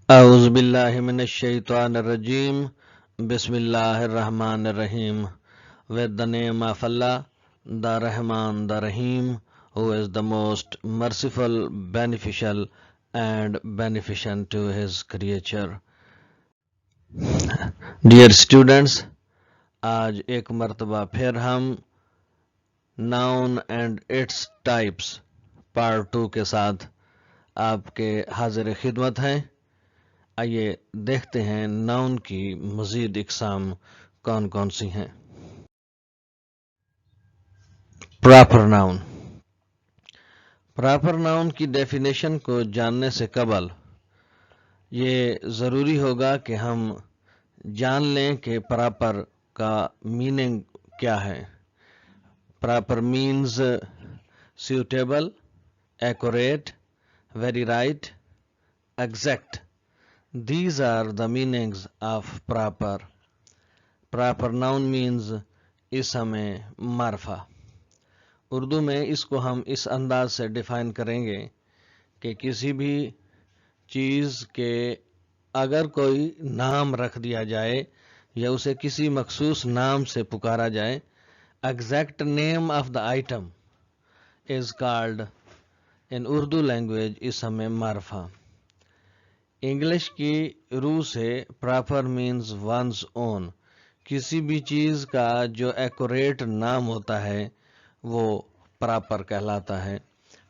اعوذ باللہ من الشیطان الرجیم بسم اللہ الرحمن الرحیم with the name of Allah, the Rahman, the Rahim, who is the most merciful, beneficial and beneficent to his creature. Dear students, آج ایک مرتبہ پھر ہم noun and its types part 2 کے ساتھ آپ کے حاضر خدمت ہیں. آئیے دیکھتے ہیں ناؤن کی مزید اقسام کون کون سی ہیں. Proper noun. پراپر ناؤن کی ڈیفینیشن کو جاننے سے قبل یہ ضروری ہوگا کہ ہم جان لیں کہ پراپر کا میننگ کیا ہے. Proper means suitable, accurate, very right, exact. These are the meanings of proper. Proper noun means اسم معرفہ. اردو میں اس کو ہم اس انداز سے ڈیفائن کریں گے کہ کسی بھی چیز کے اگر کوئی نام رکھ دیا جائے یا اسے کسی مخصوص نام سے پکارا جائے, exact name of the item is called in Urdu language اسم معرفہ. انگلش کی روح سے پراپر مینز ونز اون. کسی بھی چیز کا جو ایکوریٹ نام ہوتا ہے وہ پراپر کہلاتا ہے.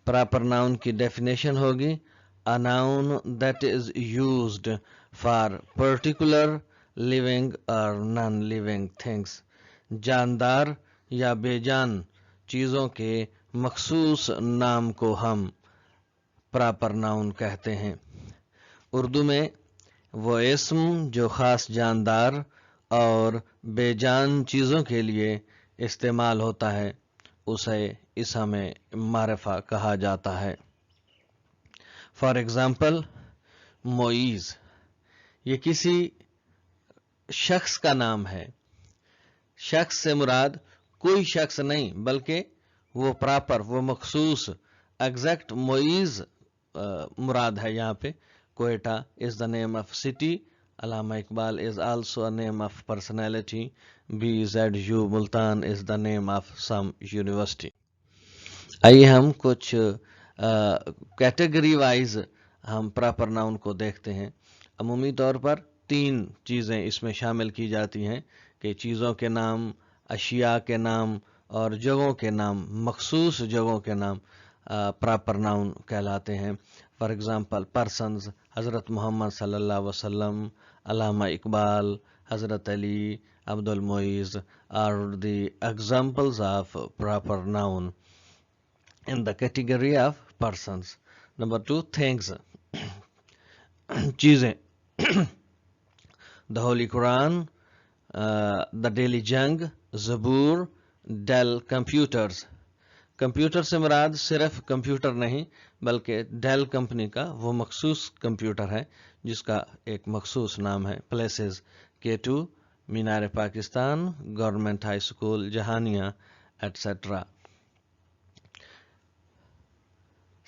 پراپر ناؤن کی ڈیفینیشن ہوگی a noun that is used for particular living or non-living things. جاندار یا بے جان چیزوں کے مخصوص نام کو ہم پراپر ناؤن کہتے ہیں. اردو میں وہ اسم جو خاص جاندار اور بے جان چیزوں کے لیے استعمال ہوتا ہے اسے اسم معرفہ کہا جاتا ہے. فار ایگزامپل, معیز یہ کسی شخص کا نام ہے. شخص سے مراد کوئی شخص نہیں بلکہ وہ پراپر, وہ مخصوص, ایگزیکٹ معیز مراد ہے. یہاں پہ Quetta is the name of city. Allama Iqbal is also a name of personality. BZU Multan is the name of some university. آئیے ہم کچھ کیٹیگری وائز ہم پراپر ناؤن کو دیکھتے ہیں. عمومی طور پر 3 چیزیں اس میں شامل کی جاتی ہیں کہ چیزوں کے نام, اشیاء کے نام اور جگہوں کے نام, مخصوص جگہوں کے نام پراپر ناؤن کہلاتے ہیں. فار ایگزامپل پرسنز, حضرت محمد صلی اللہ علیہ وسلم, علامہ اقبال, حضرت علی, عبد المعیز are the examples of proper noun in the category of persons. Number 2, things. چیزیں. The Holy Quran, the Daily Jung, زبور, ڈیل کمپیوٹرز. کمپیوٹر سے مراد صرف کمپیوٹر نہیں بلکہ ڈیل کمپنی کا وہ مخصوص کمپیوٹر ہے جس کا ایک مخصوص نام ہے. Places, K2, Minar Pakistan, government high school Jahania, etcetera.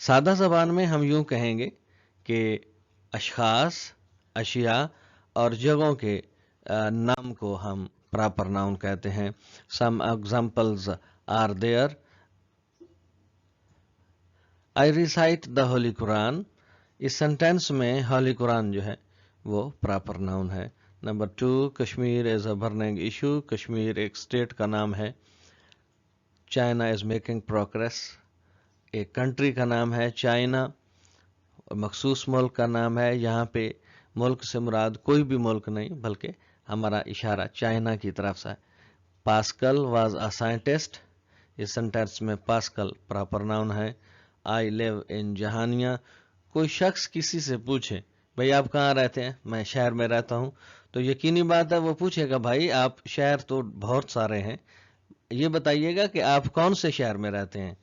سادہ زبان میں ہم یوں کہیں گے کہ اشخاص, اشیاء اور جگہوں کے نام کو ہم پراپر ناؤن کہتے ہیں. Some examples are there. I recite the Holy Quran. اس سینٹینس میں ہولی قرآن جو ہے وہ پراپر ناؤن ہے. Number 2, Kashmir is a burning issue. Kashmir ایک اسٹیٹ کا نام ہے. چائنا از میکنگ پروگریس, ایک کنٹری کا نام ہے چائنا, مخصوص ملک کا نام ہے. یہاں پہ ملک سے مراد کوئی بھی ملک نہیں بلکہ ہمارا اشارہ چائنا کی طرف سے. Pascal was a scientist. اس سینٹینس میں پاسکل پراپر ناؤن ہے. آئی لیو ان جہانیہ. کوئی شخص کسی سے پوچھے بھائی آپ کہاں رہتے ہیں, میں شہر میں رہتا ہوں, تو یقینی بات ہے وہ پوچھے گا بھائی آپ شہر تو بہت سارے ہیں, یہ بتائیے گا کہ آپ کون سے شہر میں رہتے ہیں,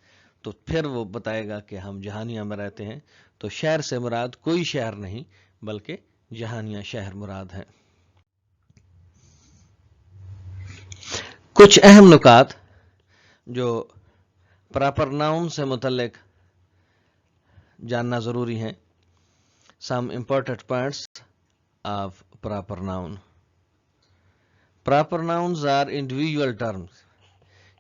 تو پھر وہ بتائے گا کہ ہم جہانیہ میں رہتے ہیں. تو شہر سے مراد کوئی شہر نہیں بلکہ جہانیہ شہر مراد ہے. کچھ اہم نکات جو پراپر ناؤن سے متعلق جاننا ضروری ہیں. Some important points of proper noun. Proper nouns are individual terms.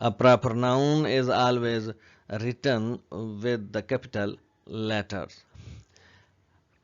A proper noun is always written with the capital letters.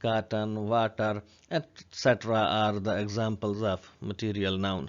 cotton, water, etc. are the examples of material noun.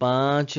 5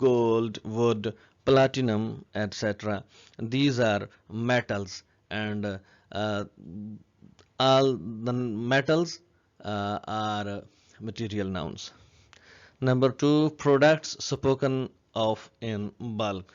gold, wood, platinum, etc. These are metals, and all the metals are material nouns. Number 2, products spoken of in bulk.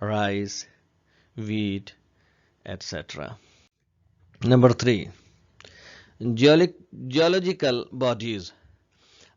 rice, wheat, etc. Number 3, geological bodies,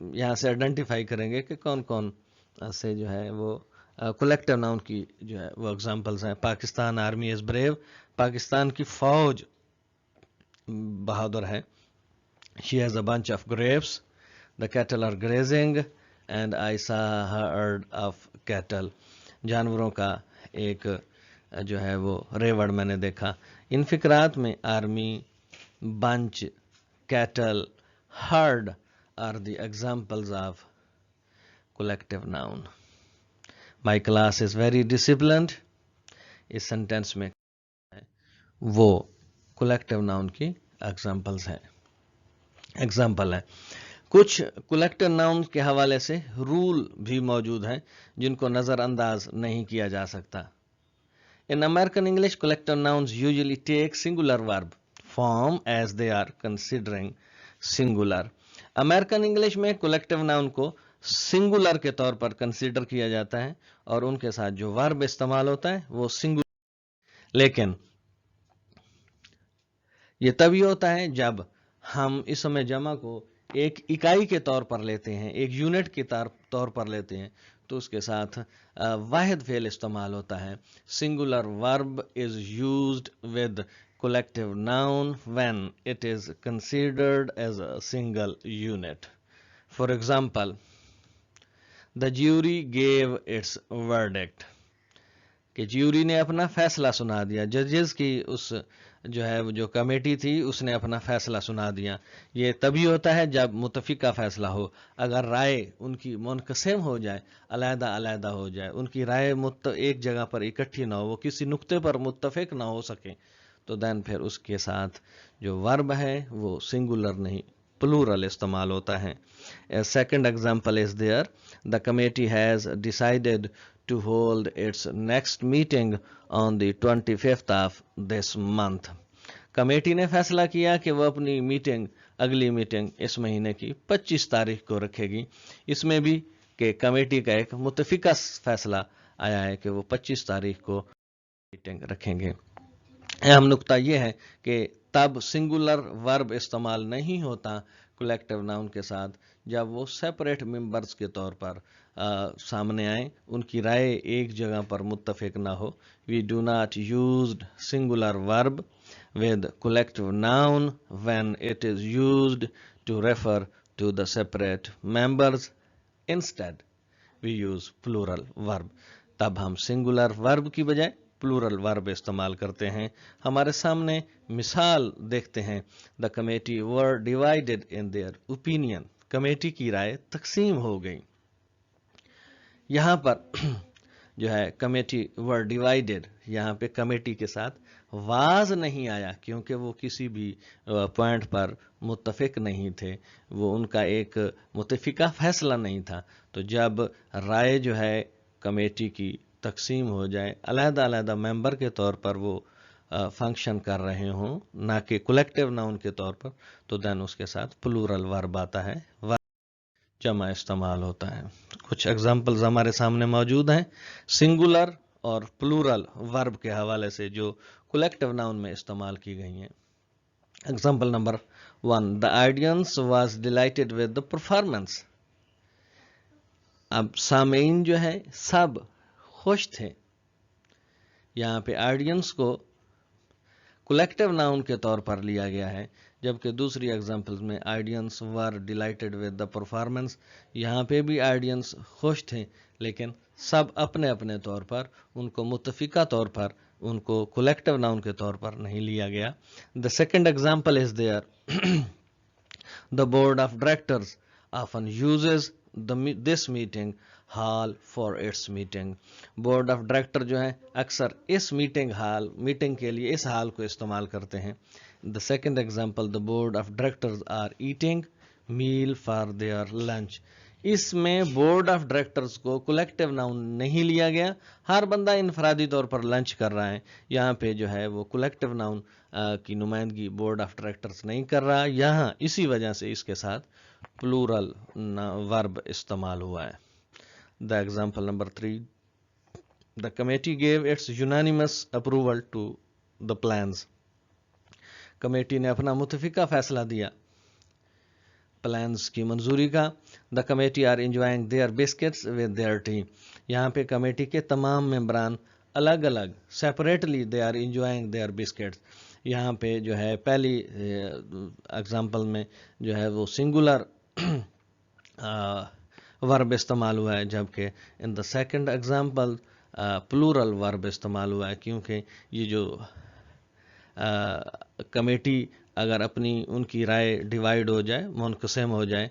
یہاں سے identify کریں گے کہ کون کون سے جو ہے وہ کولیکٹیو ناؤن کی جو ہے وہ ایگزامپلز ہیں. پاکستان آرمی از بریو. پاکستان کی فوج بہادر ہے. She has a bunch of grapes. The cattle are grazing and I saw a herd of cattle. جانوروں کا ایک جو ہے وہ ریوڑ میں نے دیکھا. ان فقرات میں army, bunch, cattle, herd are the examples of collective noun. My class is very disciplined. اس سینٹینس میں وہ کولیکٹیو ناؤن کی ایگزامپلز ہیں. ایگزامپل ہے. کچھ کولیکٹیو ناؤن کے حوالے سے رول بھی موجود ہیں جن کو نظر انداز نہیں کیا جا سکتا. In American English, collective nouns usually take singular verb form as they are considering singular. American English میں کولیکٹیو ناؤن کو سنگولر کے طور پر کنسیڈر کیا جاتا ہے اور ان کے ساتھ جو ورب استعمال ہوتا ہے وہ سنگولر. لیکن یہ تبھی ہوتا ہے جب ہم اسم جمع کو ایک اکائی کے طور پر لیتے ہیں, ایک یونٹ کے طور پر لیتے ہیں, تو اس کے ساتھ واحد فعل استعمال ہوتا ہے. سنگولر ورب is used with collective noun when it is considered as a single unit. For example, the jury gave its verdict. کہ جیوری نے اپنا فیصلہ سنا دیا. ججز کی اس جو ہے جو کمیٹی تھی اس نے اپنا فیصلہ سنا دیا. یہ تبھی ہوتا ہے جب متفقہ فیصلہ ہو. اگر رائے ان کی منقسم ہو جائے, علیحدہ علیحدہ ہو جائے, ان کی رائے ایک جگہ پر اکٹھی نہ ہو, وہ کسی نقطے پر متفق نہ ہو سکیں, تو دین پھر اس کے ساتھ جو ورب ہے وہ سنگولر نہیں پلورل استعمال ہوتا ہے. Second example is there. The committee has decided to hold its next meeting on the 25th of this month. Committee نے فیصلہ کیا کہ وہ اپنی اگلی میٹنگ اس مہینے کی 25 تاریخ کو رکھے گی. اس میں بھی کہ کمیٹی کا ایک متفقہ فیصلہ آیا ہے کہ وہ 25 تاریخ کو میٹنگ رکھیں گے. اہم نقطہ یہ ہے کہ تب سنگولر ورب استعمال نہیں ہوتا کولیکٹیو ناؤن کے ساتھ جب وہ سیپریٹ ممبرز کے طور پر سامنے آئیں, ان کی رائے ایک جگہ پر متفق نہ ہو. We do not used singular verb with collective noun when it is used to refer to the separate members. Instead we use plural verb. تب ہم سنگولر ورب کی بجائے پلورل ورب استعمال کرتے ہیں. ہمارے سامنے مثال دیکھتے ہیں. The committee were divided in their opinion. Committee کی رائے تقسیم ہو گئی. یہاں پر جو ہے کمیٹی ور ڈیوائڈیڈ, یہاں پہ کمیٹی کے ساتھ واز نہیں آیا کیونکہ وہ کسی بھی پوائنٹ پر متفق نہیں تھے, وہ ان کا ایک متفقہ فیصلہ نہیں تھا. تو جب رائے جو ہے کمیٹی کی تقسیم ہو جائے, علیحدہ علیحدہ ممبر کے طور پر وہ فنکشن کر رہے ہوں نہ کہ کولیکٹیو ناؤن کے طور پر, تو دین اس کے ساتھ پلورل ورب آتا ہے, جمع استعمال ہوتا ہے. کچھ ایگزامپلز ہمارے سامنے موجود ہیں سنگولر اور پلورل ورب کے حوالے سے جو کولیکٹیو ناؤن میں استعمال کی گئی ہیں. Example number 1. The audience was delighted with the performance. اب سامعین جو ہے سب خوش تھے. یہاں پہ آڈینس کو کولیکٹیو ناؤن کے طور پر لیا گیا ہے, جبکہ دوسری ایگزامپلز میں audience were delighted with the performance. یہاں پہ بھی آڈینس خوش تھے لیکن سب اپنے اپنے طور پر, ان کو متفقہ طور پر, ان کو کولیکٹیو ناؤن کے طور پر نہیں لیا گیا. The second example is there. The board of directors often uses this meeting hall for its meeting. Board of director جو ہے اکثر اس میٹنگ کے لیے اس ہال کو استعمال کرتے ہیں. The second example, the board of directors are eating meal for their lunch. اس میں بورڈ آف ڈائریکٹرز کو کولیکٹیو ناؤن نہیں لیا گیا, ہر بندہ انفرادی طور پر لنچ کر رہا ہے. یہاں پہ جو ہے وہ کولیکٹیو ناؤن کی نمائندگی بورڈ آف ڈائریکٹرز نہیں کر رہا. یہاں اسی وجہ سے اس کے ساتھ پلورل ورب استعمال ہوا ہے. The example number 3. The committee gave its unanimous approval to the plans. Committee نے اپنا متفقہ فیصلہ دیا پلانز کی منظوری کا. The committee are enjoying their biscuits with their tea. یہاں پہ کمیٹی کے تمام ممبران الگ الگ separately they are enjoying their biscuits. یہاں پہ جو ہے پہلی اگزامپل میں جو ہے وہ سنگولر ورب استعمال ہوا ہے، جبکہ ان دا سیکنڈ ایگزامپل پلورل ورب استعمال ہوا ہے، کیونکہ یہ جو کمیٹی اگر ان کی رائے ڈیوائیڈ ہو جائے، منقسم ہو جائے،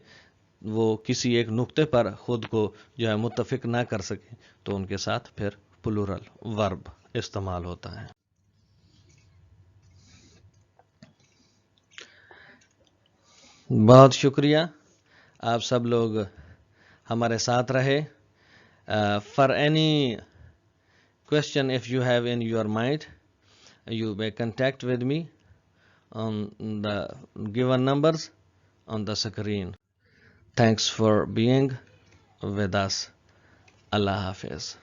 وہ کسی ایک نقطے پر خود کو جو ہے متفق نہ کر سکے تو ان کے ساتھ پھر پلورل ورب استعمال ہوتا ہے. بہت شکریہ، آپ سب لوگ ہمارے ساتھ رہے. For any question if you have in your mind, you may contact with me on the given numbers on the screen. Thanks for being with us. Allah Hafiz.